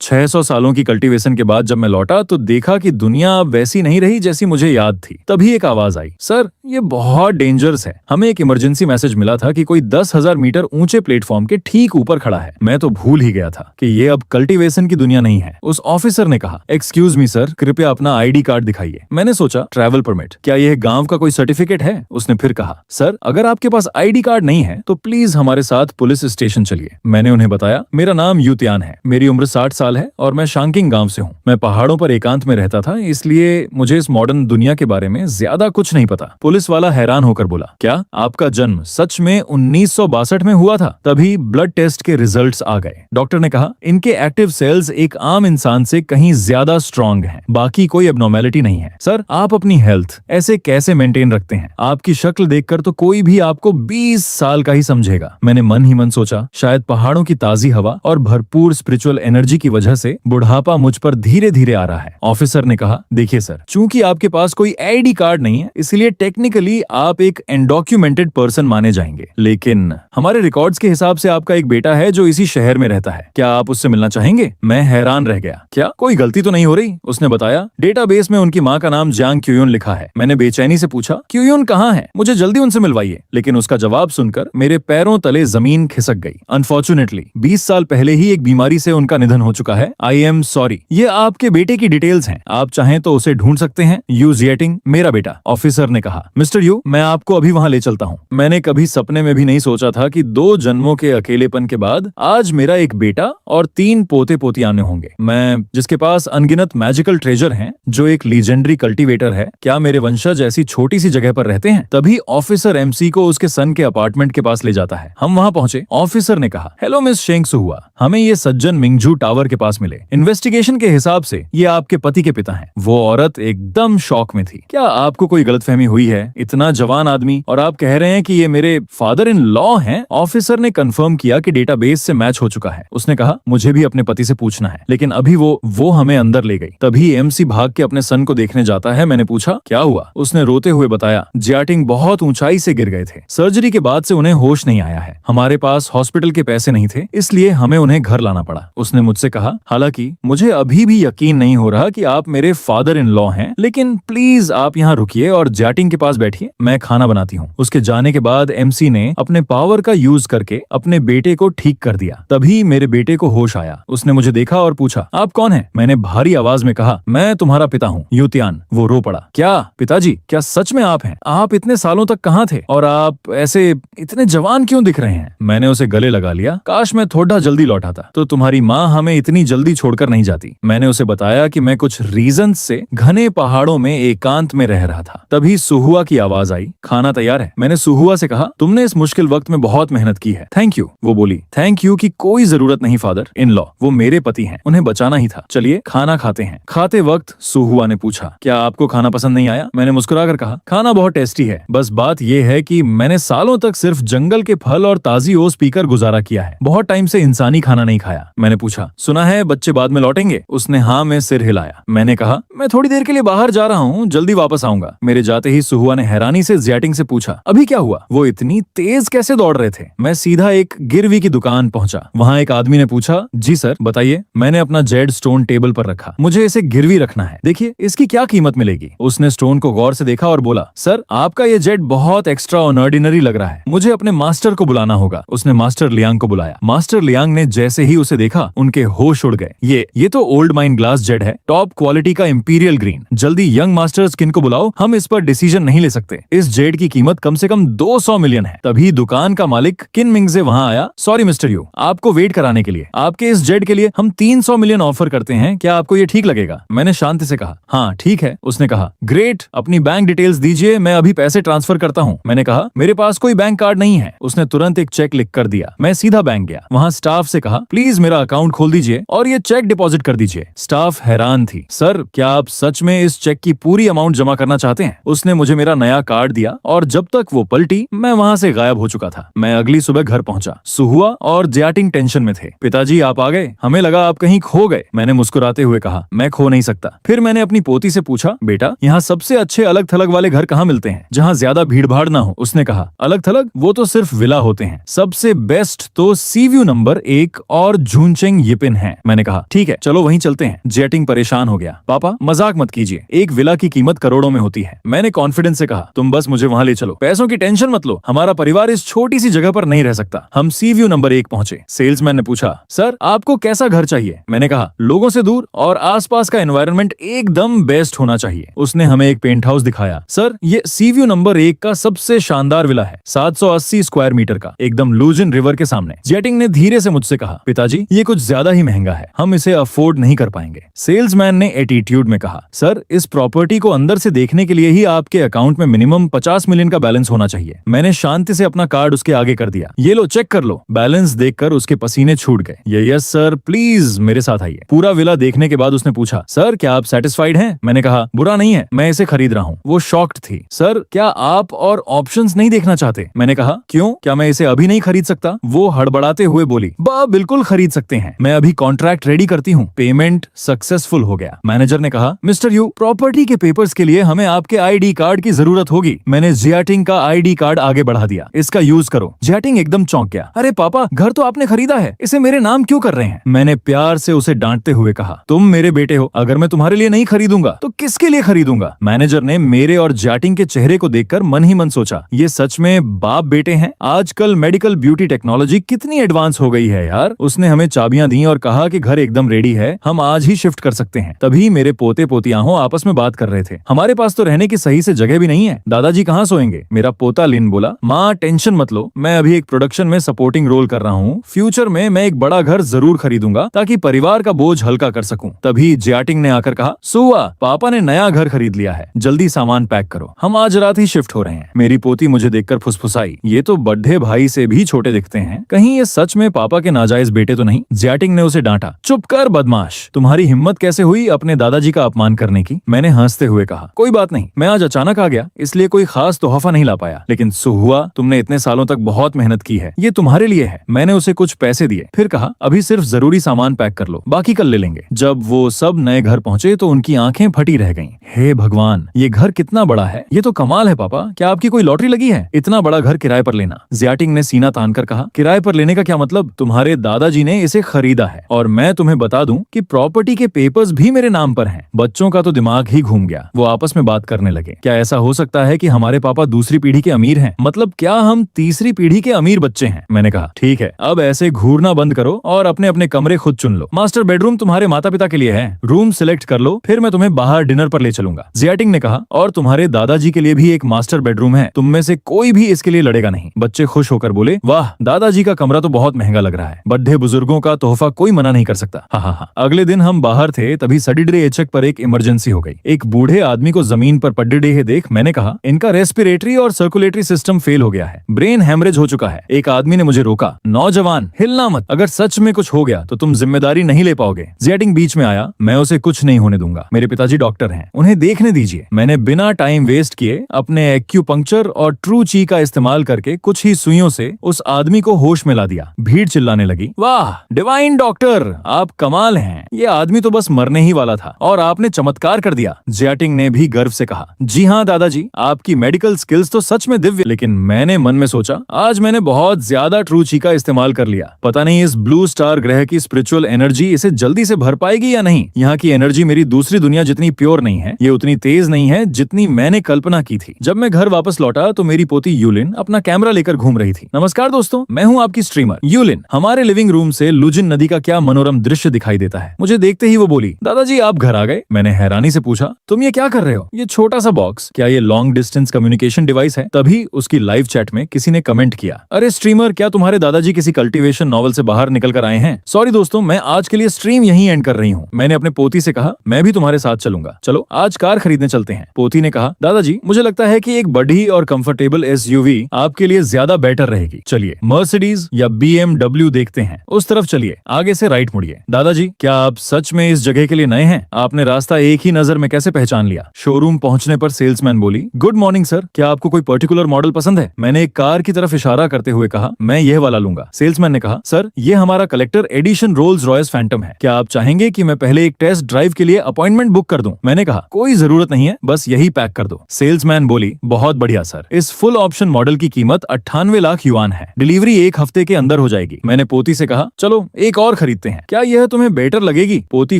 600 सालों की कल्टीवेशन के बाद जब मैं लौटा तो देखा कि दुनिया अब वैसी नहीं रही जैसी मुझे याद थी। तभी एक आवाज आई, सर ये बहुत डेंजरस है। हमें एक इमरजेंसी मैसेज मिला था कि कोई 10,000 मीटर ऊंचे प्लेटफॉर्म के ठीक ऊपर खड़ा है। मैं तो भूल ही गया था कि ये अब कल्टीवेशन की दुनिया नहीं है। उस ऑफिसर ने कहा, एक्सक्यूज मी सर, कृपया अपना आईडी कार्ड दिखाइए। मैंने सोचा ट्रैवल परमिट, क्या यह गांव का कोई सर्टिफिकेट है? उसने फिर कहा, सर अगर आपके पास आईडी कार्ड नहीं है तो प्लीज हमारे साथ पुलिस स्टेशन चलिए। मैंने उन्हें बताया, मेरा नाम यूतियान है, मेरी उम्र 60 साल है और मैं शांकिंग गांव से हूँ। मैं पहाड़ों पर एकांत में रहता था, इसलिए मुझे इस मॉडर्न दुनिया के बारे में ज्यादा कुछ नहीं पता। पुलिस वाला हैरान होकर बोला, क्या आपका जन्म सच में 1962 में हुआ था? तभी ब्लड टेस्ट के रिजल्ट्स आ गए। डॉक्टर ने कहा, इनके एक्टिव सेल्स एक आम इंसान से कहीं ज्यादा स्ट्रांग हैं, बाकी कोई एबनॉर्मेलिटी नहीं है। सर आप अपनी हेल्थ ऐसे कैसे मेंटेन रखते हैं? आपकी शक्ल देखकर तो कोई भी आपको 20 साल का ही समझेगा। मैंने मन ही मन सोचा, शायद पहाड़ों की ताजी हवा और भरपूर स्पिरिचुअल एनर्जी की वजह से बुढ़ापा मुझ पर धीरे धीरे आ रहा है। ऑफिसर ने कहा, देखिए सर, चूंकि आपके पास कोई आईडी कार्ड नहीं है इसलिए टेक्निकली आप एक अनडॉक्यूमेंटेड पर्सन माने जाएंगे, लेकिन हमारे रिकॉर्ड्स के हिसाब से आपका एक बेटा है जो इसी शहर में रहता है। क्या आप उससे मिलना चाहेंगे? मैं हैरान रह गया, क्या कोई गलती तो नहीं हो रही? उसने बताया, डेटाबेस में उनकी माँ का नाम जांग क्यूयुन लिखा है। मैंने बेचैनी से पूछा, क्यूयुन कहाँ है? मुझे जल्दी उनसे मिलवाइए। लेकिन उसका जवाब सुनकर मेरे पैरों तले जमीन खिसक गई। अनफॉर्चुनेटली 20 साल पहले ही एक बीमारी से उनका निधन हो चुका है। I am sorry. ये आपके बेटे की डिटेल्स हैं, आप चाहें तो उसे ढूंढ सकते हैं। यू जिएटिंग, मेरा बेटा, ऑफिसर ने कहा। मिस्टर यू, मैं आपको अभी वहां ले चलता हूँ। मैंने कभी सपने में भी नहीं सोचा था कि 2 जन्मों के अकेलेपन के बाद आज मेरा एक बेटा और 3 पोते पोतियाने होंगे। मैं जिसके पास अनगिनत मैजिकल ट्रेजर हैं, जो एक लीजेंडरी कल्टीवेटर है, क्या मेरे वंशज ऐसी छोटी सी जगह पर रहते हैं? तभी ऑफिसर एमसी को उसके सन के अपार्टमेंट के पास ले जाता है। हम वहां पहुंचे। ऑफिसर ने कहा, हेलो मिस शेंग सुहुआ, हमें ये सज्जन मिंगजू टावर के पास मिले। इन्वेस्टिगेशन के हिसाब से ये आपके पति के पिता हैं। वो औरत एकदम शॉक में थी। क्या आपको कोई गलतफहमी हुई है? इतना जवान आदमी और आप कह रहे हैं कि ये मेरे फादर इन लॉ हैं? ऑफिसर ने कंफर्म किया कि डेटाबेस से मैच हो चुका है। उसने कहा, मुझे भी अपने पति से पूछना है, लेकिन अभी वो हमें अंदर ले गई। तभी एमसी भाग के अपने सन को देखने जाता है। मैंने पूछा, क्या हुआ? उसने रोते हुए बताया, जियाटिंग बहुत ऊंचाई से गिर गए थे। सर्जरी के बाद से उन्हें होश नहीं आया है। हमारे पास हॉस्पिटल के पैसे नहीं थे, इसलिए हमें उन्हें घर लाना पड़ा। उसने मुझसे कहा, हालांकि मुझे अभी भी यकीन नहीं हो रहा कि आप मेरे फादर इन लॉ हैं, लेकिन प्लीज आप यहाँ रुकिए और जियाटिंग के पास बैठिए, मैं खाना बनाती हूँ। उसके जाने के बाद एमसी ने अपने पावर का यूज करके अपने बेटे को ठीक कर दिया। तभी मेरे बेटे को होश आया। उसने मुझे देखा और पूछा, आप कौन हैं? मैंने भारी आवाज में कहा, मैं तुम्हारा पिता हूँ, यूतियान। वो रो पड़ा। क्या पिताजी, क्या सच में आप हैं? आप इतने सालों तक कहाँ थे और आप ऐसे इतने जवान क्यों दिख रहे हैं? मैंने उसे गले लगा लिया। काश मैं थोड़ा जल्दी लौटा था तो तुम्हारी माँ हमें इतनी जल्दी छोड़कर नहीं जाती। मैंने उसे बताया कि मैं कुछ रीजन से घने पहाड़ों में एकांत में रह रहा था। तभी सुहुआ की आवाज आई, खाना तैयार है। मैंने सुहुआ से कहा, तुमने इस मुश्किल वक्त में बहुत मेहनत की है। Thank you. वो बोली, थैंक यू की कोई जरूरत नहीं फादर इन लॉ, वो मेरे पति हैं, उन्हें बचाना ही था। चलिए खाना खाते हैं। खाते वक्त सुहुआ ने पूछा, क्या आपको खाना पसंद नहीं आया? मैंने मुस्कुराकर कहा, खाना बहुत टेस्टी है, बस बात यह है कि मैंने सालों तक सिर्फ जंगल के फल और ताजी ओस पीकर गुजारा किया है, बहुत टाइम से इंसानी खाना नहीं खाया। मैंने पूछा, सुना है बच्चे बाद में लौटेंगे? उसने हाँ में सिर हिलाया। मैंने कहा, मैं थोड़ी देर के लिए बाहर जा रहा हूँ, जल्दी वापस आऊंगा। मेरे जाते ही सुहुआ ने हैरानी से जियाटिंग से पूछा, अभी क्या हुआ? वो इतनी तेज कैसे दौड़ रहे थे? मैं सीधा एक गिरवी की दुकान पहुंचा। वहाँ एक आदमी ने पूछा, जी सर बताइए। मैंने अपना जेड स्टोन टेबल पर रखा। मुझे इसे गिरवी रखना है, देखिए इसकी क्या कीमत मिलेगी? उसने स्टोन को गौर से देखा और बोला, सर आपका ये जेड बहुत एक्स्ट्रा ऑर्डिनरी लग रहा है, मुझे अपने मास्टर को बुलाना होगा। उसने मास्टर लियांग को बुलाया। मास्टर लियांग ने जैसे ही उसे देखा उनके होश उड़ गए। ये तो ओल्ड माइन ग्लास जेड है, टॉप क्वालिटी का इंपीरियल ग्रीन। जल्दी यंग मास्टर्स किन को बुलाओ, हम इस पर डिसीजन नहीं ले सकते। इस जेड की कीमत कम से कम 200 मिलियन है। तभी दुकान का मालिक किन मिंगजे वहां आया। सॉरी मिस्टर यू, आपको वेट कराने के लिए। आपके इस जेड के लिए हम 300 मिलियन ऑफर करते हैं, क्या आपको ये ठीक लगेगा? मैंने शांति से कहा, हाँ ठीक है। उसने कहा, ग्रेट, अपनी बैंक डिटेल्स दीजिए, मैं अभी पैसे ट्रांसफर करता हूँ। मैंने कहा, मेरे पास कोई बैंक कार्ड नहीं है। उसने तुरंत एक चेक लिख कर दिया। मैं सीधा बैंक गया। वहाँ स्टाफ से कहा, प्लीज मेरा अकाउंट खोल दीजिए और ये चेक डिपॉजिट कर दीजिए। स्टाफ हैरान थी। सर क्या आप सच में इस चेक की पूरी अमाउंट जमा करना चाहते हैं? उसने मुझे मेरा नया कार्ड दिया और जब तक वो पलटी मैं वहाँ से गायब हो चुका था। मैं अगली सुबह घर पहुंचा। सुहुआ और जियाटिंग टेंशन में थे। पिताजी आप आ गए, हमें लगा आप कहीं खो गए। मैंने मुस्कुराते हुए कहा, मैं खो नहीं सकता। फिर मैंने अपनी पोती से पूछा, बेटा यहाँ सबसे अच्छे अलग थलग वाले घर कहाँ मिलते हैं, जहाँ ज्यादा भीड़ भाड़ ना हो? उसने कहा, अलग थलग वो तो सिर्फ विला होते हैं, सबसे बेस्ट तो सीव्यू नंबर 1 और झुनचेंग यिपिन है। मैंने कहा ठीक है, चलो वहीं चलते हैं। जेटिंग परेशान हो गया। पापा मजाक मत कीजिए, एक विला की कीमत करोड़ों में होती है। मैंने कॉन्फिडेंस से कहा तुम बस मुझे वहां ले चलो, पैसों की टेंशन मत लो, हमारा परिवार इस छोटी सी जगह पर नहीं रह सकता। हम सी व्यू नंबर 1 पहुंचे। सेल्समैन ने पूछा सर आपको कैसा घर चाहिए? मैंने कहा लोगों से दूर और आसपास का एनवायरनमेंट एकदम बेस्ट होना चाहिए। उसने हमें एक पेंट हाउस दिखाया। सर ये सी व्यू नंबर 1 का सबसे शानदार विला है, 780 स्क्वायर मीटर का, एकदम लूजन रिवर के सामने। जेटिंग ने धीरे से मुझसे कहा पिताजी ये कुछ ज्यादा ही महंगा है, हम इसे अफोर्ड नहीं कर पाएंगे। सेल्समैन ने एटीट्यूड में कहा सर इस प्रॉपर्टी को अंदर से देखने के लिए ही आपके अकाउंट में मिनिमम 50 मिलियन का बैलेंस होना चाहिए। मैंने शांति से अपना कार्ड उसके आगे कर दिया। ये लो चेक कर लो। बैलेंस देखकर उसके पसीने छूट गए। ये यस सर प्लीज मेरे साथ आइए। पूरा विला देखने के बाद उसने पूछा सर क्या आप सेटिस्फाइड हैं? मैंने कहा बुरा नहीं है, मैं इसे खरीद रहा हूँ। वो शॉक्ड थी। सर क्या आप और ऑप्शंस नहीं देखना चाहते? मैंने कहा क्यों, क्या मैं इसे अभी नहीं खरीद सकता? वो हड़बड़ाते हुए बोली बिल्कुल खरीद सकते हैं, मैं अभी कॉन्ट्रैक्ट रेडी करती हूँ। पेमेंट सक्सेसफुल हो गया। मैनेजर ने कहा मिस्टर यू प्रॉपर्टी के पेपर्स के लिए हमें आपके आईडी कार्ड की जरूरत होगी। मैंने जियाटिंग का आईडी कार्ड आगे बढ़ा दिया। इसका यूज करो। जियाटिंग एकदम चौंक गया। अरे पापा घर तो आपने खरीदा है, इसे मेरे नाम क्यों कर रहे हैं? मैंने प्यार से उसे डांटते हुए कहा तुम मेरे बेटे हो, अगर मैं तुम्हारे लिए नहीं खरीदूंगा तो किसके लिए खरीदूंगा? मैनेजर ने मेरे और जियाटिंग के चेहरे को देखकर मन ही मन सोचा ये सच में बाप बेटे हैं। आजकल मेडिकल ब्यूटी टेक्नोलॉजी कितनी एडवांस हो गई है यार। उसने हमें चाबियां दी और कहा कि घर एकदम रेडी है, हम आज ही शिफ्ट कर सकते हैं। तभी मेरे पोते पोतियां आपस में बात कर रहे थे। हमारे पास तो रहने की सही से जगह भी नहीं है, दादाजी कहाँ सोएंगे? मेरा पोता लिन बोला माँ टेंशन मत लो, मैं अभी एक प्रोडक्शन में सपोर्टिंग रोल कर रहा हूँ। फ्यूचर में मैं एक बड़ा घर जरूर खरीदूंगा ताकि परिवार का बोझ हल्का कर सकूं। तभी जियाटिंग ने आकर कहा सुआ पापा ने नया घर खरीद लिया है, जल्दी सामान पैक करो, हम आज रात ही शिफ्ट हो रहे हैं। मेरी पोती मुझे देखकर फुसफुसाई ये तो बड्ढे भाई से भी छोटे दिखते हैं, कहीं ये सच में पापा के नाजायज बेटे तो नहीं? जियाटिंग ने उसे डांटा चुप कर बदमाश, तुम्हारी हिम्मत कैसे हुई अपने दादाजी का अपमान करने की? मैंने हंसते हुए कहा कोई बात नहीं, मैं आज अचानक आ गया इसलिए कोई खास तोहफा नहीं ला पाया, लेकिन सुहुआ तुमने इतने सालों तक बहुत मेहनत की है, ये तुम्हारे लिए है। मैंने उसे कुछ पैसे दिए, फिर कहा अभी सिर्फ जरूरी सामान पैक कर लो, बाकी कल ले लेंगे। जब वो सब नए घर पहुंचे तो उनकी आंखें फटी रह गईं। हे भगवान ये घर कितना बड़ा है, ये तो कमाल है पापा, क्या आपकी कोई लॉटरी लगी है इतना बड़ा घर किराए पर लेना? जियाटिंग ने सीना तानकर कहा किराए पर लेने का क्या मतलब, तुम्हारे दादाजी ने इसे खरीदा है और मैं तुम्हें बता दूं कि प्रॉपर्टी के पेपर्स भी मेरे नाम पर हैं। बच्चों का तो दिमाग ही घूम गया। वो आपस में बात करने लगे। क्या ऐसा हो सकता है कि हमारे पापा दूसरी पीढ़ी के अमीर हैं? मतलब क्या हम तीसरी पीढ़ी के अमीर बच्चे हैं? मैंने कहा ठीक है अब ऐसे घूरना बंद करो और अपने अपने कमरे खुद चुन लो। मास्टर बेडरूम तुम्हारे माता पिता के लिए है, रूम सिलेक्ट कर लो, फिर मैं तुम्हें बाहर डिनर पर ले चलूंगा। जियाटिंग ने कहा और तुम्हारे दादाजी के लिए भी एक मास्टर बेडरूम है, तुम में से कोई भी इसके लिए लड़ेगा नहीं। बच्चे खुश होकर बोले वाह दादाजी का कमरा तो बहुत महंगा लग रहा है, बड्ढे बुजुर्गों का तोहफा कोई मना नहीं कर सकता। हाँ। अगले दिन हम बाहर थे तभी सडिडरे एचक पर एक इमरजेंसी हो गई। एक बूढ़े आदमी को जमीन पर पड्डे देख मैंने कहा इनका रेस्पिरेटरी और सर्कुलेटरी सिस्टम फेल हो गया है, ब्रेन हेमरेज हो चुका है। एक आदमी ने मुझे रोका नौजवान हिलना मत, अगर सच में कुछ हो गया तो तुम जिम्मेदारी नहीं ले पाओगे। जियाटिंग बीच में आया मैं उसे कुछ नहीं होने दूंगा, मेरे पिताजी डॉक्टर हैं, उन्हें देखने दीजिए। मैंने बिना टाइम वेस्ट किए अपने एक्यूपंक्चर और ट्रू ची का इस्तेमाल करके कुछ ही सुइयों से उस आदमी को होश में ला दिया। भीड़ चिल्लाने लगी वाह डिवाइन डॉक्टर आप कमाल हैं, ये आदमी तो बस मरने ही वाला था और आपने चमत्कार कर दिया। जियाटिंग ने भी गर्व से कहा जी हाँ दादाजी आपकी मेडिकल स्किल्स तो सच में दिव्य। लेकिन मैंने मन में सोचा आज मैंने बहुत ज्यादा ट्रू ची का इस्तेमाल कर लिया, पता नहीं इस ब्लू स्टार ग्रह की स्पिरिचुअल एनर्जी इसे जल्दी से भर पाएगी या नहीं। यहाँ की एनर्जी मेरी दूसरी दुनिया जितनी प्योर नहीं है, ये उतनी तेज नहीं है जितनी मैंने कल्पना की थी। जब मैं घर वापस लौटा तो मेरी पोती यूलिन अपना कैमरा लेकर घूम रही थी। नमस्कार दोस्तों, मैं हूँ आपकी स्ट्रीमर यूलिन। हमारे लिविंग रूम से लुजिन नदी का क्या मनोरम दृश्य दिखाई देता है। मुझे देखते ही वो बोली दादाजी आप घर आ गए? मैंने हैरानी से पूछा तुम ये क्या कर रहे हो? ये छोटा सा बॉक्स क्या ये लॉन्ग डिस्टेंस कम्युनिकेशन डिवाइस है? तभी उसकी लाइव चैट में किसी ने कमेंट किया अरे स्ट्रीमर क्या तुम्हारे दादाजी किसी कल्टीवेशन नॉवल से बाहर निकल कर आए हैं? सॉरी दोस्तों मैं आज के लिए स्ट्रीम यहीं एंड कर रही हूँ। मैंने अपने पोती से कहा मैं भी तुम्हारे साथ चलूंगा, चलो आज कार खरीदने चलते हैं। पोती ने कहा दादाजी मुझे लगता है कि एक बड़ी और कंफर्टेबल एसयूवी आपके लिए ज्यादा बेटर रहेगी, चलिए मर्सिडीज या BMW देखते हैं, उस तरफ चलिए, आगे से राइट मुड़िए। दादाजी क्या आप सच में इस जगह के लिए नए हैं? आपने रास्ता एक ही नजर में कैसे पहचान लिया? शोरूम पहुंचने पर सेल्समैन बोली गुड मॉर्निंग सर, क्या आपको कोई पर्टिकुलर मॉडल पसंद है? मैंने एक कार की तरफ इशारा करते हुए कहा मैं यह वाला लूंगा। सेल्समैन ने कहा सर ये हमारा collector edition Rolls Royce Phantom है, क्या आप चाहेंगे कि मैं पहले एक टेस्ट ड्राइव के लिए अपॉइंटमेंट बुक कर दूं? मैंने कहा कोई जरूरत नहीं है, बस यही पैक कर दो। सेल्समैन बोली बहुत बढ़िया सर, इस फुल ऑप्शन मॉडल की कीमत 98 लाख युआन है, डिलीवरी एक हफ्ते के अंदर हो जाएगी। मैंने पोती से कहा चलो एक और खरीदते हैं। सकते हैं, क्या यह तुम्हें बेटर लगेगी? पोती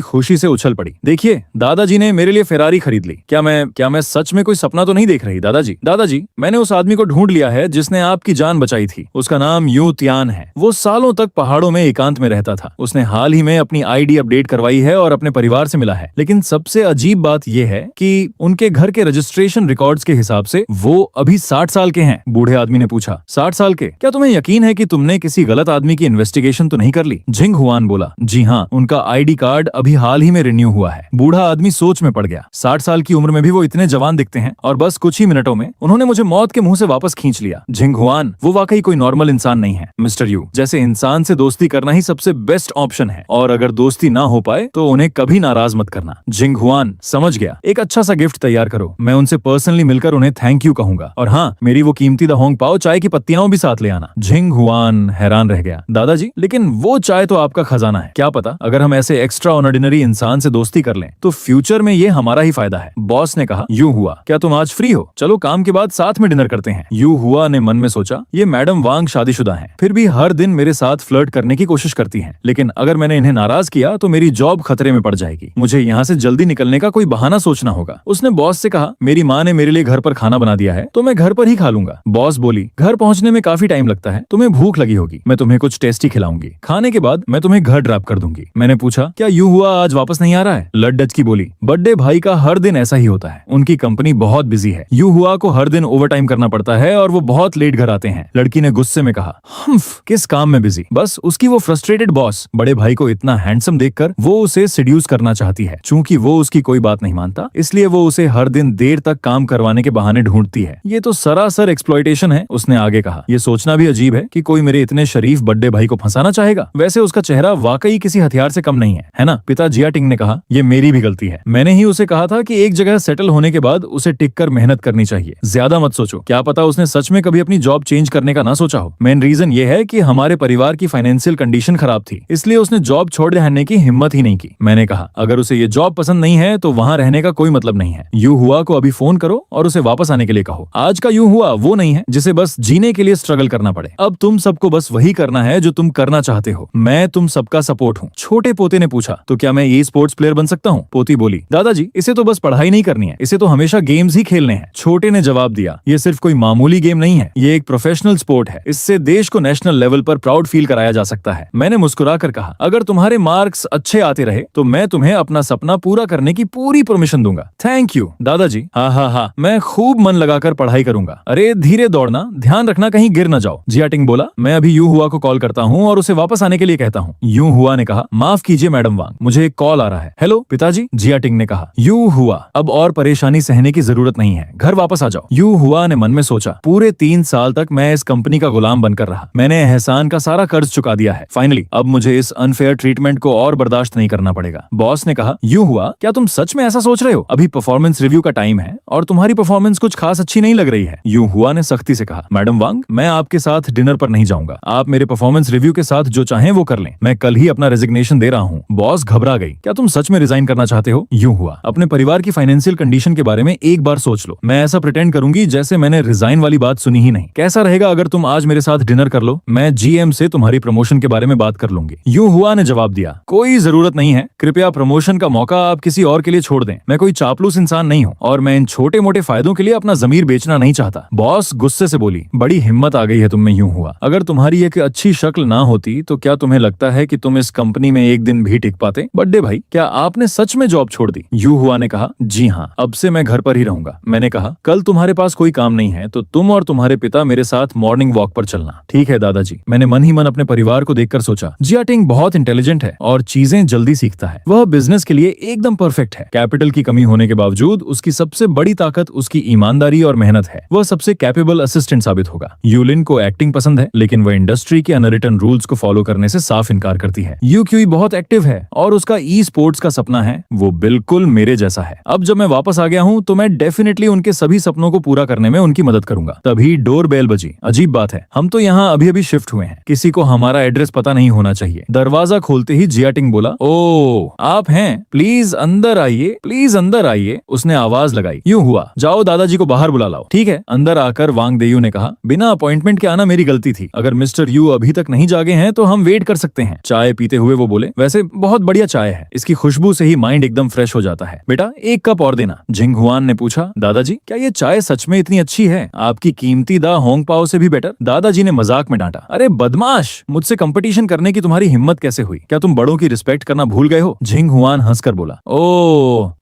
खुशी से उछल पड़ी। देखिए, दादाजी ने मेरे लिए फेरारी खरीद ली। क्या मैं सच में कोई सपना तो नहीं देख रही? दादाजी, मैंने उस आदमी को ढूंढ लिया है जिसने आपकी जान बचाई थी। उसका नाम यू तियान है। वो सालों तक पहाड़ों में एकांत में रहता था। उसने हाल ही में अपनी आईडी अपडेट करवाई है और अपने परिवार से मिला है। लेकिन सबसे अजीब बात यह है कि उनके घर के रजिस्ट्रेशन रिकॉर्ड्स के हिसाब से वो अभी 60 साल के हैं। बूढ़े आदमी ने पूछा, 60 साल के? क्या तुम्हें यकीन है कि तुमने किसी गलत आदमी की इन्वेस्टिगेशन तो नहीं कर ली? जिंग हुआन बोला, जी हाँ, उनका आईडी कार्ड अभी हाल ही में रिन्यू हुआ है। बूढ़ा आदमी सोच में पड़ गया। 60 साल की उम्र में भी वो इतने जवान दिखते हैं और बस कुछ ही मिनटों में उन्होंने मुझे मौत के मुंह से वापस खींच लिया। जिंग हुआन, वो वाकई कोई नॉर्मल इंसान नहीं है। मिस्टर यू जैसे इंसान से दोस्ती करना ही सबसे बेस्ट ऑप्शन है, और अगर दोस्ती ना हो पाए तो उन्हें कभी नाराज मत करना। जिंग हुआन, समझ गया। एक अच्छा सा गिफ्ट तैयार करो, मैं उनसे पर्सनली मिलकर उन्हें थैंक यू कहूंगा। और हाँ, मेरी वो कीमती द होंग पाओ चाय की पत्तियां भी साथ ले आना। जिंग हुआन हैरान रह गया। दादाजी, लेकिन वो चाय तो आपका खजाना है। क्या पता अगर हम ऐसे एक्स्ट्रा ऑर्डिनरी इंसान से दोस्ती कर लें तो फ्यूचर में ये हमारा ही फायदा है। बॉस ने कहा, यू हुआ, क्या तुम आज फ्री हो? चलो काम के बाद साथ में डिनर करते हैं। यू हुआ ने मन में सोचा, ये मैडम वांग शादीशुदा हैं, फिर भी हर दिन मेरे साथ फ्लर्ट करने की कोशिश करती हैं। लेकिन अगर मैंने इन्हें नाराज किया तो मेरी जॉब खतरे में पड़ जाएगी। मुझे यहाँ से जल्दी निकलने का कोई बहाना सोचना होगा। उसने बॉस से कहा, मेरी माँ ने मेरे लिए घर पर खाना बना दिया है तो मैं घर पर ही खा लूंगा। बॉस बोली, घर पहुँचने में काफी टाइम लगता है, तुम्हें भूख लगी होगी, मैं तुम्हें कुछ टेस्टी खिलाऊंगी। खाने के बाद मैं तुम्हें घर ड्रॉप कर दूंगी। मैंने पूछा, क्या यू हुआ आज वापस नहीं आ रहा है? लड्डच की बोली, बर्थडे भाई का हर दिन ऐसा ही होता है, उनकी कंपनी बहुत बिजी है। यू हुआ को हर दिन ओवरटाइम करना पड़ता है और वो बहुत लेट घर आते हैं। लड़की ने गुस्से में कहा, हम्फ, किस काम में बिजी? बस उसकी वो फ्रस्ट्रेटेड बॉस बड़े भाई को इतना हैंडसम देखकर वो उसे सिड्यूस करना चाहती है। चूंकि वो उसकी कोई बात नहीं मानता, इसलिए वो उसे हर दिन देर तक काम करवाने के बहाने ढूंढती है। ये तो सरासर एक्सप्लॉयटेशन है। उसने आगे कहा, ये सोचना भी अजीब है कि कोई मेरे इतने शरीफ बड़े भाई को फंसाना चाहेगा। वैसे उसका चेहरा वाकई किसी हथियार से कम नहीं है ना? पिता जियाटिंग ने कहा, ये मेरी भी गलती है। मैंने ही उसे कहा था कि एक जगह सेटल होने के बाद उसे टिक कर मेहनत करनी चाहिए। ज्यादा मत सोचो, क्या पता उसने सच में कभी अपनी जॉब चेंज करने का ना सोचा हो। मेन रीजन ये है कि हमारे परिवार की फाइनेंशियल कंडीशन खराब थी, इसलिए उसने जॉब छोड़ देने की हिम्मत ही नहीं की। मैंने कहा, अगर उसे ये जॉब पसंद नहीं है तो वहाँ रहने का कोई मतलब नहीं है। यू हुआ को अभी फोन करो और उसे वापस आने के लिए कहो। आज का यू हुआ वो नहीं है जिसे बस जीने के लिए स्ट्रगल करना पड़े। अब तुम सबको बस वही करना है जो तुम करना चाहते हो। मैं तुम सबका सपोर्ट हूँ। छोटे पोते ने पूछा, तो क्या मैं ये स्पोर्ट्स प्लेयर बन सकता हूँ? पोती बोली, दादाजी, इसे तो बस पढ़ाई नहीं करनी है, इसे तो हमेशा गेम्स ही खेलने हैं। छोटे ने जवाब दिया, ये सिर्फ कोई मामूली गेम नहीं है, ये एक प्रोफेशनल स्पोर्ट है। इससे देश को नेशनल लेवल पर प्राउड फील कराया जा सकता है। मैंने मुस्कुराकर कहा, अगर तुम्हारे मार्क्स अच्छे आते रहे तो मैं तुम्हें अपना सपना पूरा करने की पूरी परमिशन दूंगा। थैंक यू दादाजी। हाँ, मैं खूब मन लगाकर पढ़ाई करूंगा। अरे धीरे दौड़ना, ध्यान रखना कहीं गिर न जाओ। जियाटिंग बोला, मैं अभी यू हुआ को कॉल करता हूँ और उसे वापस आने के लिए कहता हूँ। यू हुआ ने कहा, माफ कीजिए मैडम वांग, मुझे एक कॉल आ रहा है। हेलो पिताजी, जियाटिंग ने कहा। यू हुआ, अब और परेशानी सहने की जरूरत नहीं है, घर वापस आ जाओ। यू हुआ ने मन में सोचा, पूरे 3 साल तक मैं इस कंपनी का गुलाम बनकर रहा। मैंने एहसान का सारा कर्ज चुका दिया है। फाइनली अब मुझे इस अनफेयर ट्रीटमेंट को और बर्दाश्त नहीं करना पड़ेगा। बॉस ने कहा, यू हुआ, क्या तुम सच में ऐसा सोच रहे हो? अभी परफॉर्मेंस रिव्यू का टाइम है और तुम्हारी परफॉर्मेंस कुछ खास अच्छी नहीं लग रही है। यू हुआ ने सख्ती से कहा, मैडम वांग, मैं आपके साथ डिनर पर नहीं जाऊंगा। आप मेरे परफॉर्मेंस रिव्यू के साथ जो चाहें वो कर लें। मैं कल ही अपना रेजिग्नेशन दे रहा हूँ। बॉस घबरा गई, क्या तुम सच में रिजाइन करना चाहते हो? यू हुआ, अपने परिवार की फाइनेंशियल कंडीशन के बारे में एक बार सोच लो। मैं ऐसा प्रिटेंड करूंगी जैसे मैंने रिजाइन वाली बात सुनी ही नहीं। कैसा रहेगा अगर तुम आज मेरे साथ डिनर कर लो? मैं जीएम से तुम्हारी प्रमोशन के बारे में बात कर लूंगी। यू हुआ ने जवाब दिया, कोई जरूरत नहीं है, कृपया प्रमोशन का मौका आप किसी और के लिए छोड़ दें। मैं कोई चापलूस इंसान नहीं हूँ और मैं इन छोटे मोटे फायदों के लिए अपना जमीर बेचना नहीं चाहता। बॉस गुस्से से बोली, बड़ी हिम्मत आ गई है तुम में यू हुआ। अगर तुम्हारी एक अच्छी शक्ल ना होती तो क्या तुम्हें लगता है कि तुम इस कंपनी में एक दिन भी टिक पाते? बड्डे भाई, क्या आपने सच में जॉब छोड़ दी? यू हुआ ने कहा, जी हाँ, अब से मैं घर पर ही रहूंगा। मैंने कहा, कल तुम्हारे पास कोई काम नहीं है तो तुम और तुम्हारे पिता मेरे साथ मॉर्निंग वॉक पर चलना। ठीक है दादाजी। मैंने मन ही मन अपने परिवार को देखकर सोचा, जियाटिंग बहुत इंटेलिजेंट है और चीजें जल्दी सीखता है। वह बिजनेस के लिए एकदम परफेक्ट है। कैपिटल की कमी होने के बावजूद उसकी सबसे बड़ी ताकत उसकी ईमानदारी और मेहनत है। वह सबसे कैपेबल असिस्टेंट साबित होगा। यूलिन को एक्टिंग पसंद है, लेकिन वह इंडस्ट्री के अनरिटन रूल्स को फॉलो करने से साफ इनकार करती है। यूक्यूई बहुत एक्टिव है और उसका ई स्पोर्ट्स का सपना है, वो बिल्कुल मेरे जैसा है। अब जब मैं वापस आ गया हूँ तो मैं डेफिनेटली उनके सभी सपनों को पूरा करने में उनकी मदद करूंगा। तभी डोर बेल बजी। अजीब बात है, हम तो यहाँ अभी अभी शिफ्ट हुए हैं, किसी को हमारा एड्रेस पता नहीं होना चाहिए। दरवाजा खोलते ही जियाटिंग बोला, ओ आप हैं, प्लीज अंदर आइए, प्लीज अंदर आइए। उसने आवाज लगाई। यूं हुआ, जाओ दादाजी को बाहर बुला लाओ। ठीक है। अंदर आकर वांग देयू ने कहा, बिना अपॉइंटमेंट के आना मेरी गलती थी। अगर मिस्टर यू अभी तक नहीं जागे हैं तो हम वेट कर सकते हैं। चाय पीते हुए वो बोले, वैसे बहुत बढ़िया चाय है, इसकी खुशबू से ही माइंड एकदम फ्रेश हो जाता है। बेटा एक कप और देना। जिंग हुआन ने पूछा, दादाजी क्या ये चाय सच में इतनी अच्छी है, आपकी कीमती दा होंग पाओ से भी बेटर? दादाजी ने मजाक में डांटा, अरे बदमाश, मुझसे कंपटीशन करने की तुम्हारी हिम्मत कैसे हुई? क्या तुम बड़ों की रिस्पेक्ट करना भूल गए हो? जिंग हुआन हंसकर बोला, ओ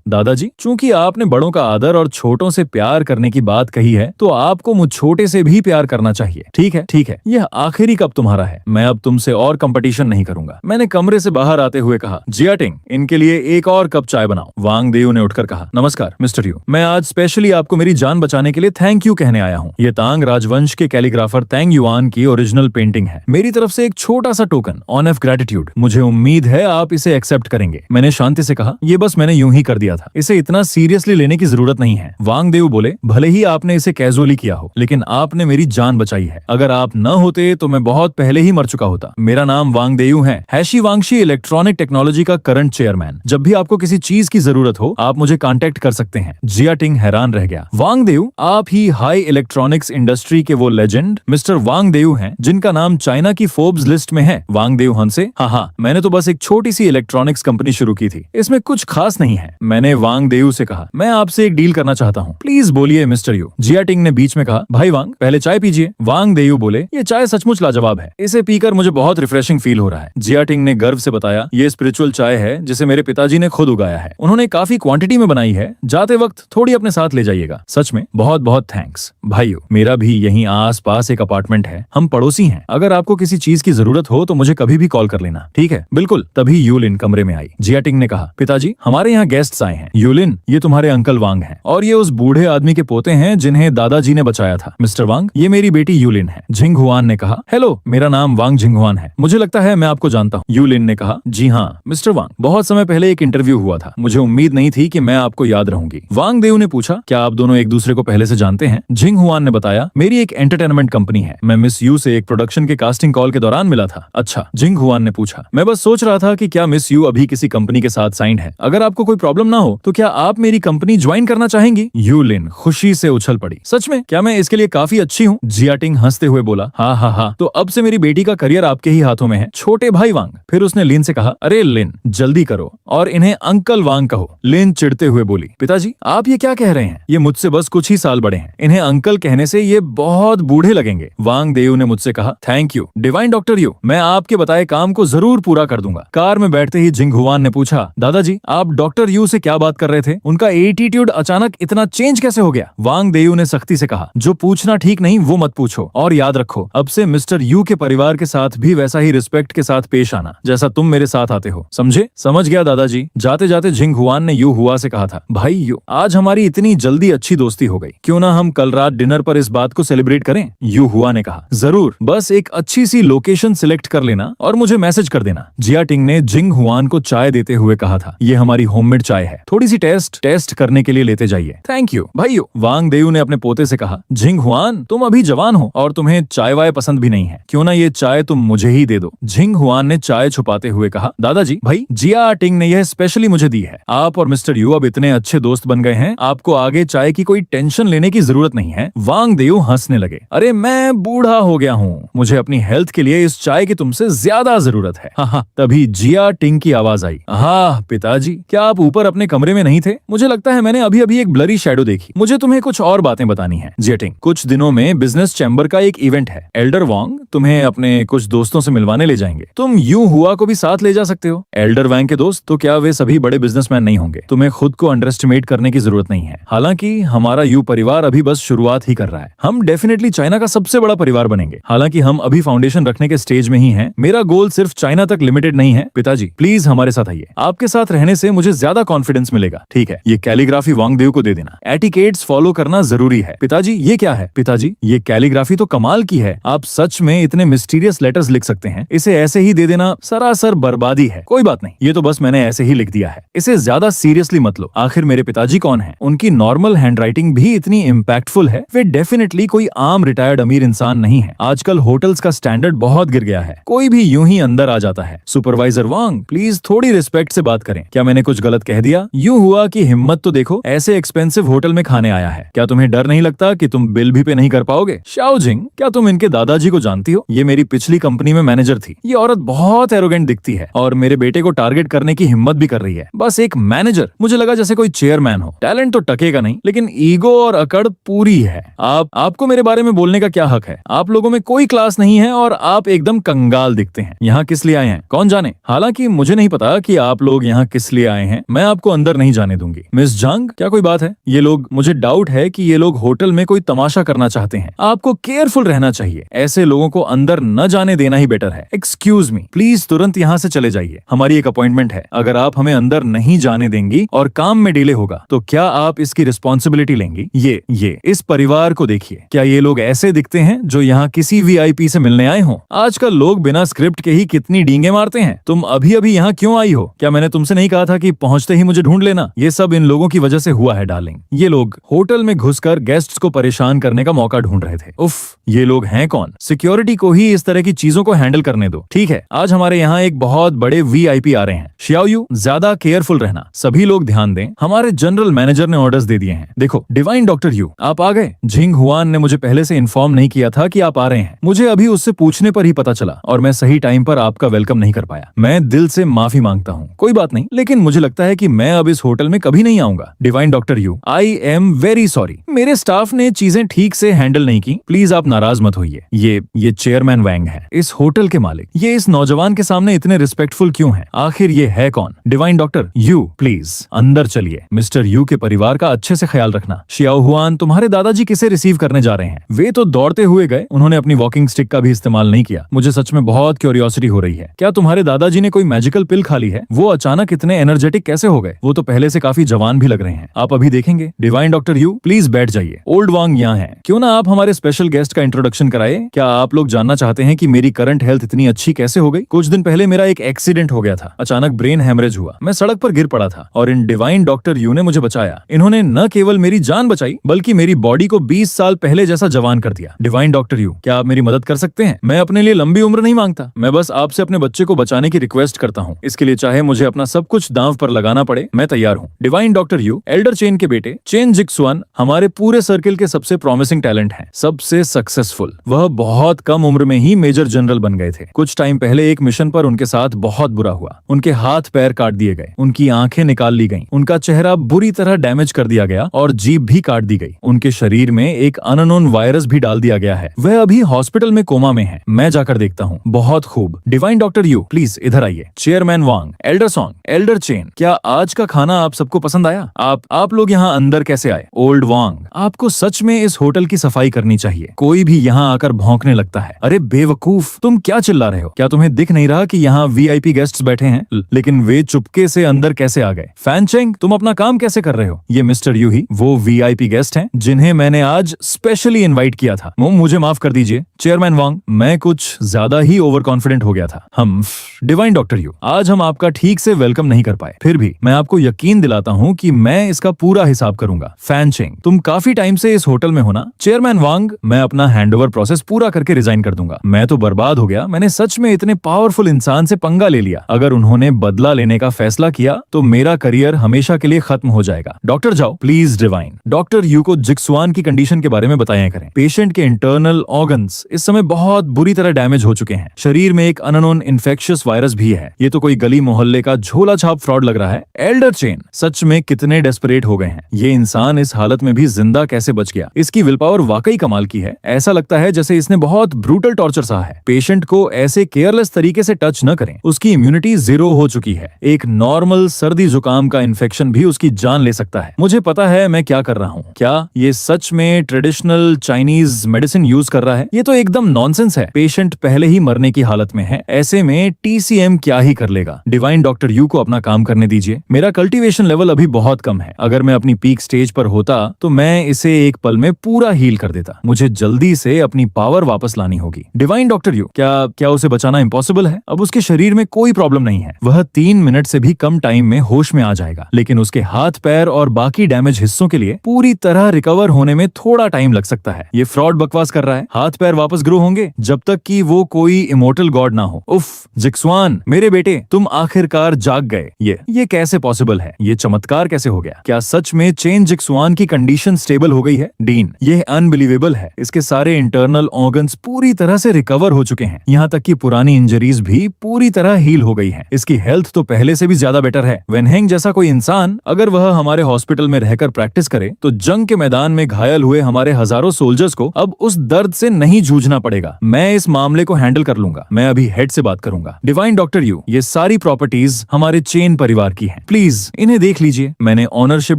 दादाजी, चूंकि आपने बड़ों का आदर और छोटों से प्यार करने की बात कही है तो आपको मुझ छोटे से भी प्यार करना चाहिए। ठीक है, यह आखिरी कप तुम्हारा है, मैं अब तुमसे और कंपटीशन नहीं करूंगा। मैंने कमरे से बाहर आते हुए कहा, जियाटिंग, इनके लिए एक और कप चाय बनाओ। वांग देयू ने उठकर कहा, नमस्कार मिस्टर यू, मैं आज स्पेशली आपको मेरी जान बचाने के लिए थैंक यू कहने आया हूँ। ये तांग राजवंश के कैलीग्राफर तैंग युआन की ओरिजिनल पेंटिंग है, मेरी तरफ से एक छोटा सा टोकन ऑन ऑफ ग्रेटिट्यूड। मुझे उम्मीद है आप इसे एक्सेप्ट करेंगे। मैंने शांति से कहा, ये बस मैंने यूं ही कर दिया था, इसे इतना सीरियसली लेने की जरूरत नहीं है। वांग देयू बोले, भले ही आपने इसे कैजुअली किया हो, लेकिन आपने मेरी जान बचाई है। अगर आप न होते तो मैं बहुत पहले ही मर चुका होता। मेरा नाम वांग देयू है, हैशी वांगशी इलेक्ट्रॉनिक टेक्नोलॉजी का करंट चेयरमैन। जब भी आपको किसी चीज की जरूरत हो आप मुझे कांटेक्ट कर सकते हैं। जियाटिंग हैरान रह गया। वांग देयू, आप ही हाई इलेक्ट्रॉनिक्स इंडस्ट्री के वो लेजेंड मिस्टर वांग देयू हैं जिनका नाम चाइना की फोर्ब्स लिस्ट में है? वांग देयू हंसे, हाँ, मैंने तो बस एक छोटी सी इलेक्ट्रॉनिक्स कंपनी शुरू की थी, इसमें कुछ खास नहीं है। मैंने वांग देयू से कहा, मैं आपसे एक डील करना चाहता हूँ, प्लीज बोलिए मिस्टर यू। जियाटिंग ने बीच में कहा, भाई वांग, पहले चाय पीजिए। वांग देयू बोले, ये चाय सचमुच लाजवाब है, इसे पीकर मुझे बहुत रिफ्रेशिंग फील हो रहा है। जियाटिंग ने गर्व से बताया, ये स्पिरिचुअल चाय है जिसे मेरे पिताजी ने खुद उगाया है, उन्होंने काफी क्वांटिटी में बनाई है, जाते वक्त थोड़ी अपने साथ ले जाइएगा। सच में बहुत बहुत थैंक्स। भाइयों, मेरा भी यहीं आस पास एक अपार्टमेंट है, हम पड़ोसी हैं, अगर आपको किसी चीज की जरूरत हो तो मुझे कभी भी कॉल कर लेना। ठीक है? बिल्कुल। तभी यूलिन कमरे में आई। जियाटिंग ने कहा, पिताजी हमारे यहाँ गेस्ट्स आए हैं। यूलिन, ये तुम्हारे अंकल वांग हैं और ये उस बूढ़े आदमी के पोते हैं जिन्हें दादाजी ने बचाया था। मिस्टर वांग, ये मेरी बेटी यूलिन है। जिंग हुआन ने कहा, हेलो, मेरा नाम वांग जिंग हुआन है, मुझे लगता है मैं आपको जानता हूँ। यूलिन ने कहा, जी हाँ मिस्टर वांग, बहुत समय पहले एक इंटरव्यू हुआ था, मुझे उम्मीद नहीं थी कि मैं आपको याद रहूंगी। वांग देयू ने पूछा, क्या आप दोनों एक दूसरे को पहले से जानते हैं? जिंग हुआन ने बताया, मेरी एक एंटरटेनमेंट कंपनी है, मैं मिस यू से एक प्रोडक्शन के कास्टिंग कॉल के दौरान मिला था। अच्छा, जिंग हुआन ने पूछा, मैं बस सोच रहा था कि क्या मिस यू अभी किसी कंपनी के साथ साइंड है? अगर आपको कोई प्रॉब्लम ना हो तो क्या आप मेरी कंपनी ज्वाइन करना चाहेंगी? यूलिन खुशी से उछल पड़ी, सच में? क्या मैं इसके लिए काफी अच्छी हूँ? जियाटिंग हंसते हुए बोला, हाँ, तो अब से मेरी बेटी का करियर आपके ही हाथों में है, छोटे भाई वांग। फिर उसने लिन से कहा, अरे लिन, जल्दी करो और इन्हें अंकल वांग कहो। लिन चिढ़ते हुए बोली, पिताजी आप ये क्या कह रहे हैं? ये मुझसे बस कुछ ही साल बड़े हैं, इन्हें अंकल कहने से ये बहुत बूढ़े लगेंगे। वांग देयू ने मुझसे कहा, thank you divine doctor you, मैं आपके बताए काम को जरूर पूरा कर दूंगा। कार में बैठते ही जिंग हुआन ने पूछा, दादाजी आप डॉक्टर यू से क्या बात कर रहे थे? उनका एटीट्यूड अचानक इतना चेंज कैसे हो गया? वांग देयू ने सख्ती से कहा, जो पूछना ठीक नहीं वो मत पूछो, और याद रखो अब से मिस्टर यू के परिवार के साथ भी वैसा ही रिस्पेक्ट के साथ पेश आना जैसा तुम मेरे साथ आते हो, समझे? समझ गया दादाजी। जाते जाते जिंग हुआन ने यू हुआ से कहा था, भाई यू, आज हमारी इतनी जल्दी अच्छी दोस्ती हो गई, क्यों ना हम कल रात डिनर पर इस बात को सेलिब्रेट करें? यू हुआ ने कहा, जरूर, बस एक अच्छी सी लोकेशन सिलेक्ट कर लेना और मुझे मैसेज कर देना। जियाटिंग ने जिंग हुआन को चाय देते हुए कहा था, ये हमारी होममेड चाय है, थोड़ी सी टेस्ट करने के लिए लेते जाइए। थैंक यू भाइयों। वांग देयू ने अपने पोते से कहा, जिंग हुआन तुम अभी जवान हो और तुम्हें चाय वाय पसंद भी नहीं है, क्यों ना ये चाय तुम मुझे ही दे दो। जिंग हुआन ने चाय छुपाते हुए कहा, दादाजी भाई जियाटिंग ने यह स्पेशली मुझे दी है, आप और मिस्टर यू अब इतने अच्छे दोस्त बन गए हैं, आपको आगे चाय की कोई टेंशन लेने की जरूरत नहीं है। वांग देयू हंसने लगे, अरे मैं बूढ़ा हो गया हूँ, मुझे अपनी हेल्थ के लिए इस चाय की तुमसे ज्यादा जरूरत है। हाँ, तभी जियाटिंग की आवाज आई, हाँ पिताजी, क्या आप ऊपर अपने कमरे में नहीं थे? मुझे लगता है मैंने अभी अभी एक ब्लरी शैडो देखी, मुझे तुम्हें कुछ और बातें बतानी है। जियाटिंग, कुछ दिनों में बिजनेस चैम्बर का एक इवेंट है, एल्डर वांग तुम्हें अपने कुछ दोस्तों से मिलवाने ले जाएंगे, तुम यू हुआ को भी साथ ले जा सकते हो। एल्डर वांग के दोस्त? तो क्या वे सभी बड़े बिजनेसमैन नहीं होंगे? तुम्हें खुद को अंडर एस्टिमेट करने की जरूरत नहीं है, हालांकि हमारा यू परिवार अभी बस शुरुआत ही कर रहा है, हम डेफिनेटली चाइना का सबसे बड़ा परिवार बनेंगे, हालांकि हम अभी फाउंडेशन रखने के स्टेज में ही हैं। मेरा गोल सिर्फ चाइना तक लिमिटेड नहीं है। पिताजी प्लीज हमारे साथ आइए, आपके साथ रहने से मुझे ज्यादा कॉन्फिडेंस मिलेगा। ठीक है, ये कैलीग्राफी वांग देयू को दे देना, एटिकेट्स फॉलो करना जरूरी है। पिताजी ये क्या है? पिताजी ये कैलीग्राफी तो कमाल की है, आप सच में इतने मिस्टीरियस लेटर्स लिख सकते हैं, इसे ऐसे ही दे देना सरासर बर्बादी है। कोई बात नहीं, ये तो बस मैंने ऐसे ही लिख दिया है, इसे ज्यादा सीरियसली मत लो, आखिर मेरे पिताजी कौन है? उनकी नॉर्मल हैंडराइटिंग भी इतनी इम्पैक्टफुल है, वे डेफिनेटली कोई आम रिटायर्ड अमीर इंसान नहीं है। आजकल होटल्स का स्टैंडर्ड बहुत गिर गया है, कोई भी यूं ही अंदर आ जाता है। सुपरवाइजर वांग प्लीज थोड़ी रिस्पेक्ट से बात करें, क्या मैंने कुछ गलत कह दिया? यूं हुआ कि हिम्मत तो देखो, ऐसे एक्सपेंसिव होटल में खाने आया है, क्या तुम्हें डर नहीं लगता कि तुम बिल भी पे नहीं कर पाओगे? शाओजिंग, क्या तुम इनके दादाजी को जानती हो? ये मेरी पिछली कंपनी कंपनी में मैनेजर थी। ये औरत बहुत एरोगेंट दिखती है और मेरे बेटे को टारगेट करने की हिम्मत भी कर रही है। बस एक मैनेजर, मुझे लगा जैसे कोई चेयरमैन हो। टैलेंट तो टकेगा नहीं, लेकिन ईगो और अकड़ पूरी है। आपको मेरे बारे में बोलने का क्या हक है? आप लोगों में कोई क्लास नहीं है और आप एकदम कंगाल दिखते हैं। यहाँ किस लिए आए हैं कौन जाने। हालांकि मुझे नहीं पता कि आप लोग यहाँ किस लिए आए हैं। मैं आपको अंदर नहीं जाने दूंगी। मिस जंग, क्या कोई बात है? ये लोग, मुझे डाउट है कि ये लोग होटल में कोई तमाशा करना चाहते हैं। आपको केयरफुल रहना चाहिए। ऐसे लोगों को अंदर न जाने देना ही बेटर है। एक्सक्यूज मी, प्लीज तुरंत यहाँ से चले जाइए। हमारी एक अपॉइंटमेंट है। अगर आप हमें अंदर नहीं जाने देंगी और काम में डिले होगा तो क्या आप इसकी रिस्पॉन्सिबिलिटी लेंगी? ये इस परिवार को देखिए। क्या ये लोग ऐसे दिखते हैं जो यहाँ किसी वीआईपी से मिलने आए हों? आजकल लोग बिना स्क्रिप्ट के ही कितनी डींगे मारते हैं। तुम अभी अभी यहाँ क्यों आई हो? क्या मैंने तुमसे नहीं कहा था कि पहुंचते ही मुझे ढूंढ लेना? ये सब इन लोगों की वजह से हुआ है डार्लिंग। ये लोग होटल में घुसकर गेस्ट्स को परेशान करने का मौका ढूंढ रहे थे। उफ, ये लोग हैं कौन? सिक्योरिटी को ही इस तरह की चीजों को हैंडल करने दो। ठीक है, आज हमारे यहाँ एक बहुत बड़े वीआईपी आ रहे हैं। शियाओयू, ज्यादा केयरफुल रहना। सभी लोग ध्यान दें, हमारे जनरल मैनेजर ने ऑर्डर्स दे दिए हैं। देखो, डिवाइन डॉक्टर यू, आप आ गए। झिंग हुआन ने मुझे पहले से इन्फॉर्म नहीं किया था कि आप आ रहे हैं। मुझे अभी उससे पूछने पर ही पता चला और मैं सही टाइम पर आपका वेलकम नहीं कर पाया। मैं दिल से माफी मांगता हूँ। कोई बात नहीं, लेकिन मुझे लगता है कि मैं अब इस होटल में कभी नहीं आऊंगा। Divine doctor you, I am very sorry. मेरे स्टाफ ने चीजें ठीक से हैंडल नहीं की। प्लीज आप नाराज मत होइए। ये चेयरमैन वैंग है, इस होटल के मालिक। ये इस नौजवान के सामने इतने रिस्पेक्टफुल क्यों हैं? आखिर ये है कौन? डिवाइन डॉक्टर यू, प्लीज अंदर चलिए। मिस्टर यू के परिवार का अच्छे से ख्याल रखना। शियाओ हुआन, तुम्हारे दादाजी किसे रिसीव करने जा रहे हैं? वे तो दौड़ते हुए गए। उन्होंने अपनी वॉकिंग स्टिक का भी इस्तेमाल नहीं किया। मुझे सच में बहुत क्यूरियोसिटी हो रही है। क्या तुम्हारे दादाजी ने कोई मैजिकल पिल खा ली है? वो अचानक इतने एनर्जेटिक कैसे हो गए? वो तो पहले से काफी जवान भी लग रहे हैं। आप अभी देखेंगे। डिवाइन डॉक्टर यू, प्लीज बैठ जाइए। ओल्ड वांग यहाँ है। क्यों ना आप हमारे स्पेशल गेस्ट का इंट्रोडक्शन कराए? क्या आप लोग जानना चाहते हैं कि मेरी करंट हेल्थ इतनी अच्छी कैसे हो गई? कुछ दिन पहले मेरा एक एक्सीडेंट हो गया था। अचानक ब्रेन हेमरेज हुआ। मैं सड़क पर गिर पड़ा था और इन डिवाइन डॉक्टर यू ने मुझे बचाया। इन्होंने न केवल मेरी जान बचाई बल्कि मेरी बॉडी को 20 साल पहले जैसा जवान कर दिया। डिवाइन डॉक्टर यू, क्या आप मेरी मदद कर सकते हैं? मैं अपने लिए लंबी उम्र नहीं मांगता। मैं बस आपसे अपने बच्चे को बचाने की रिक्वेस्ट करता हूँ। इसके लिए चाहे मुझे अपना सब कुछ दांव पर लगाना पड़े, मैं तैयार हूँ। Divine doctor you, Elder chain के बेटे चेन जिक्सुआन हमारे पूरे सर्किल के सबसे प्रॉमिसिंग टैलेंट हैं, सबसे सक्सेसफुल। वह बहुत कम उम्र में ही मेजर जनरल बन गए थे। कुछ टाइम पहले एक मिशन पर उनके साथ बहुत बुरा हुआ। उनके हाथ पैर काट दिए गए, उनकी आंखें निकाल ली गईं, उनका चेहरा बुरी तरह डैमेज कर दिया गया और जीभ भी काट दी गई। उनके शरीर में एक अननोन वायरस भी डाल दिया गया है। वह अभी हॉस्पिटल में कोमा में है। मैं जाकर देखता हूँ। बहुत खूब। डिवाइन डॉक्टर यू, प्लीज इधर आइए। चेयरमैन वांग, एल्डर सॉन्ग, एल्डर चेन, क्या आज का खाना आप सबको पसंद आया? आप लोग यहाँ अंदर कैसे आए? ओल्ड वांग, आपको सच में इस होटल की सफाई करनी चाहिए। कोई भी यहाँ आकर भौंकने लगता है। अरे बेवकूफ, तुम क्या चिल्ला रहे हो? क्या तुम्हें दिख नहीं रहा कि यहाँ वीआईपी गेस्ट्स बैठे हैं? लेकिन वे चुपके से अंदर कैसे आ गए? फैनचेंग, तुम अपना काम कैसे कर रहे हो? ये मिस्टर यू ही वो वीआईपी गेस्ट हैं जिन्हें मैंने आज स्पेशली इनवाइट किया था। मुझे माफ कर दीजिए चेयरमैन वांग, मैं कुछ ज्यादा ही ओवर कॉन्फिडेंट हो गया था। हम डिवाइन डॉक्टर यू, आज हम आपका ठीक से वेलकम नहीं कर पाए। फिर भी मैं आपको यकीन दिलाता हूँ कि मैं इसका पूरा हिसाब करूंगा। फैनचेंग, तुम काफी टाइम से इस होटल में हो ना? चेयरमैन वांग, मैं अपना हैंडओवर प्रोसेस पूरा करके रिजाइन कर दूंगा। मैं तो बर्बाद हो गया। मैंने सच में इतने पावरफुल इंसान से पंगा ले लिया। अगर उन्होंने बदला लेने का फैसला किया तो मेरा करियर हमेशा के लिए खत्म हो जाएगा। डॉक्टर जाओ प्लीज। डिवाइन डॉक्टर यू को जिक्सुआन की कंडीशन के बारे में बताया करें। पेशेंट के इंटरनल ऑर्गन्स इस समय बहुत बुरी तरह डैमेज हो चुके हैं। शरीर में एक अननोन इन्फेक्शियस वायरस भी है। ये तो कोई गली मोहल्ले का झोला छाप फ्रॉड लग रहा है। एल्डर चेन, सच में कितने डेस्परेट हो गए हैं। ये इंसान इस हालत में भी जिंदा कैसे बच गया? इसकी विल पावर वाकई कमाल की है। ऐसा लगता है जैसे इसने बहुत ब्रूटल टॉर्चर सहा है। पेशेंट को ऐसे केयरलेस तरीके से टच न करें। उसकी इम्यूनिटी 0 हो चुकी है। एक नॉर्मल सर्दी जुकाम का इन्फेक्शन भी उसकी जान ले सकता है। मुझे पता है मैं क्या कर रहा हूँ। क्या ये सच में ट्रेडिशनल चाइनीज मेडिसिन यूज कर रहा है? ये तो एकदम नॉनसेंस है। पेशेंट पहले ही मरने की हालत में है। ऐसे में टीसीएम क्या ही कर लेगा? डिवाइन डॉक्टर यू को अपना काम करने दीजिए। मेरा कल्टीवेशन लेवल अभी बहुत कम है। अगर मैं अपनी पीक स्टेज पर होता तो मैं इसे एक पल में पूरा हील कर देता। मुझे जल्दी से अपनी पावर वापस लानी होगी। डिवाइन डॉक्टर यू, क्या उसे बचाना इम्पॉसिबल है? अब उसके शरीर में कोई प्रॉब्लम नहीं है। वह 3 मिनट से भी कम टाइम में होश में आ जाएगा। लेकिन उसके हाथ पैर और बाकी डैमेज हिस्सों के लिए पूरी तरह रिकवर होने में थोड़ा टाइम लग सकता है। ये फ्रॉड बकवास कर रहा है। हाथ पैर वापस ग्रो होंगे जब तक कि वो कोई इमोर्टल गॉड ना हो। उफ, जिक्सुआन मेरे बेटे, तुम आखिरकार जाग गए। ये कैसे पॉसिबल है? ये चमत्कार कैसे हो गया? क्या सच में चेन जिक्सुआन की कंडीशन स्टेबल हो गई है? डीन, ये अनबिलीवेबल है। इसके सारे इंटरनल ऑर्गन्स पूरी तरह से रिकवर हो चुके चुके हैं, यहाँ तक कि पुरानी इंजरीज भी पूरी तरह हील हो गई हैं। इसकी हेल्थ तो पहले से भी ज्यादा बेटर है। वेनहेंग जैसा कोई इंसान अगर वह हमारे हॉस्पिटल में रहकर प्रैक्टिस करे तो जंग के मैदान में घायल हुए हमारे हजारों सोल्जर्स को अब उस दर्द से नहीं जूझना पड़ेगा। मैं इस मामले को हैंडल कर लूंगा। मैं अभी हेड से बात करूंगा। डिवाइन डॉक्टर यू, ये सारी प्रॉपर्टीज हमारे चेन परिवार की हैं। प्लीज इन्हें देख लीजिए। मैंने ऑनरशिप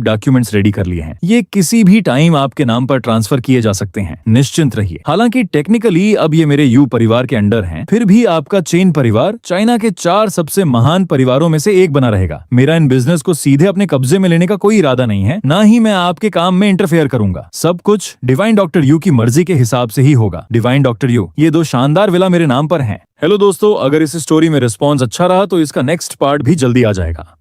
डॉक्यूमेंट्स रेडी कर लिए हैं। ये किसी भी टाइम आपके नाम पर ट्रांसफर किए जा सकते हैं। निश्चिंत रहिए। हालांकि टेक्निकली अब ये मेरे यू परिवार के अंडर हैं, फिर भी आपका चेन परिवार चाइना के 4 सबसे महान परिवारों में से एक बना रहेगा। मेरा इन बिजनेस को सीधे अपने कब्जे में लेने का कोई इरादा नहीं है, ना ही मैं आपके काम में इंटरफेयर करूंगा। सब कुछ डिवाइन डॉक्टर यू की मर्जी के हिसाब से ही होगा। डिवाइन डॉक्टर यू, ये 2 शानदार विला मेरे नाम पर हैं। हेलो दोस्तों, अगर इस स्टोरी में रिस्पॉन्स अच्छा रहा तो इसका नेक्स्ट पार्ट भी जल्दी आ जाएगा।